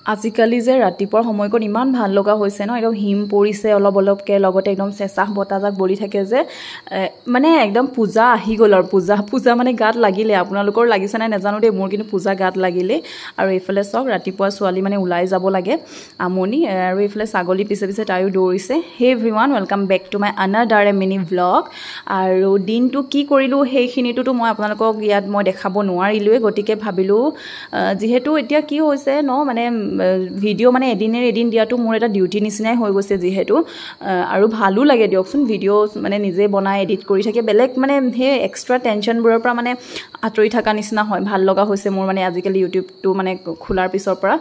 আজিকালি যে ৰাতিপুৱাৰ সময়কণ ইমান ভাল লগা হৈছে ন একদম হিম পৰিছে অলপ অলপকৈ লগতে একদম চেঁচা বতাহজাক বলি থাকে যে মানে একদম পূজা আহি গ'ল আৰু পূজা মানে গাত লাগিলে আপোনালোকৰ লাগিছে নাই নাজানো দেই মোৰ কিন্তু পূজা গাত লাগিলে আৰু এইফালে চাওক ৰাতিপুৱা ছোৱালী মানে ওলাই যাব লাগে আমনি আৰু এইফালে ছাগলী পিছে পিছে তাইও দৌৰিছে hey everyone welcome back to my another a mini vlog আৰু দিনটো কি কৰিলোঁ সেইখিনিতো মই আপোনালোকক ইয়াত মই দেখাব নোৱাৰিলোৱে গতিকে ভাবিলোঁ যিহেতু এতিয়া কি হৈছে ন মানে ভিডিঅ' মানে এদিনের এদিন দিয়াটো মোৰ এটা ডিউটি নিচিনাই হৈ গৈছে যিহেতু আৰু ভালো লাগে দিয়কচোন ভিডিঅ' মানে নিজে বনাই এডিট কৰি থাকে বেলেগ মানে সেই এক্সট্ৰা টেনশ্যনবোৰৰ পৰা মানে আঁতৰি থকা নিচিনা হয় ভাল লগা হৈছে মোৰ মানে আজিকালি ইউটিউবটো মানে খোলাৰ পিছৰ পৰা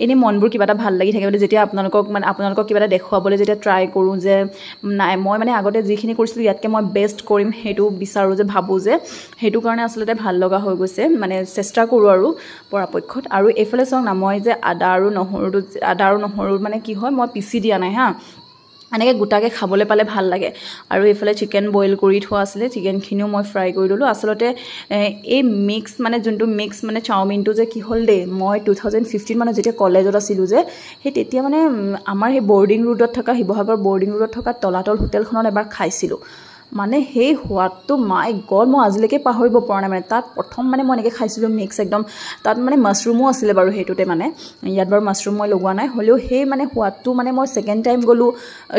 এনেই মনবোৰ কিবা এটা ভাল লাগি থাকে বুলি যেতিয়া আপোনালোকক কিবা এটা দেখুৱাবলৈ যেতিয়া ট্ৰাই কৰোঁ যে নাই মই মানে আগতে যিখিনি কৰিছিলোঁ ইয়াতকৈ মই বেষ্ট কৰিম সেইটো বিচাৰোঁ যে ভাবোঁ যে সেইটো কাৰণে আচলতে ভাল লগা হৈ গৈছে মানে চেষ্টা কৰোঁ আৰু পৰাপক্ষত আৰু এইফালে চাওক না মই যে আদা আৰু নহৰু মানে কি হয় মই পিচি দিয়া নাই হা এনেকৈ গোটাকৈ খাবলৈ পালে ভাল লাগে আৰু এইফালে চিকেন বইল কৰি থোৱা আছিলে চিকেনখিনিও মই ফ্ৰাই কৰি ল'লোঁ আচলতে এই মিক্স মানে যোনটো মিক্স মানে চাওমিনটো যে কি হ'ল দেই মই 2015 মানে যেতিয়া কলেজত আছিলোঁ যে সেই তেতিয়া মানে আমাৰ সেই বৰ্ডিং ৰোডত থকা শিৱসাগৰ বৰ্ডিং ৰোডত থকা তলাতল হোটেলখনত এবাৰ খাইছিলোঁ মানে সেই সোৱাদটো মাই গড মই আজিলৈকে পাহৰিব পৰা নাই মানে তাত প্ৰথম মানে মই এনেকৈ খাইছিলোঁ মিক্স একদম তাত মানে মাছৰুমো আছিলে বাৰু সেইটোতে মানে ইয়াত বাৰু মাছৰুম মই লগোৱা নাই হ'লেও সেই মানে সোৱাদটো মানে মই ছেকেণ্ড টাইম গ'লোঁ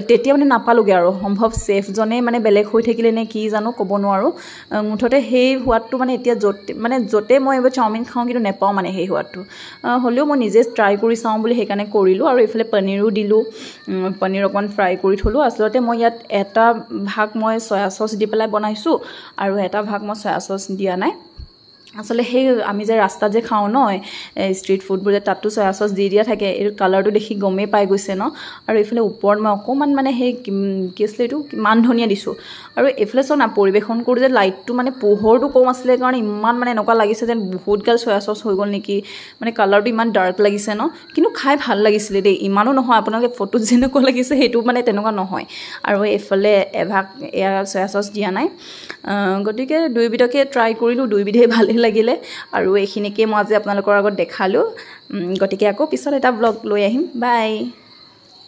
তেতিয়া মানে নাপালোগৈ আৰু সম্ভৱ চেফজনে মানে বেলেগ হৈ থাকিলে নে কি জানো ক'ব নোৱাৰোঁ মুঠতে সেই সোৱাদটো মানে এতিয়া য'তে মই এইবাৰ চাওমিন খাওঁ কিন্তু নেপাওঁ মানে সেই সোৱাদটো হ'লেও মই নিজে ট্ৰাই কৰি চাওঁ বুলি সেইকাৰণে কৰিলোঁ আৰু এইফালে পনীৰো দিলোঁ পনীৰ অকণমান ফ্ৰাই কৰি থ'লোঁ আচলতে মই ইয়াত এটা ভাগ মই চয়া চচ দি পেলাই বনাইছোঁ আৰু এটা ভাগ মই চয়া চচ দিয়া নাই আচলতে সেই আমি যে ৰাস্তাত যে খাওঁ ন ষ্ট্ৰীট ফুডবোৰ যে তাততো চয়া চচ দি দিয়া থাকে এই কালাৰটো দেখি গমেই পাই গৈছে ন আৰু এইফালে ওপৰত মই অকণমান মানে সেই কি আছিলে এইটো মান ধনিয়া দিছোঁ আৰু এইফালে চাওঁ না পৰিৱেশন কৰোঁ যে লাইটটো মানে পোহৰটো কম আছিলে কাৰণে ইমান মানে এনেকুৱা লাগিছে যেন বহুতগাল চয়া চচ হৈ গ'ল নেকি মানে কালাৰটো ইমান ডাৰ্ক লাগিছে ন কিন্তু খাই ভাল লাগিছিলে দেই ইমানো নহয় আপোনালোকে ফটোত যেনেকুৱা লাগিছে সেইটো মানে তেনেকুৱা নহয় আৰু এইফালে এভাগ এয়া চয়া চচ দিয়া নাই গতিকে দুইবিধকে ট্ৰাই কৰিলোঁ দুইবিধেই ভালেই লাগিলে আৰু এইখিনিকে মই আজি আপোনালোকৰ আগত দেখালোঁ গতিকে আকৌ পিছত এটা ব্লগ লৈ আহিম বাই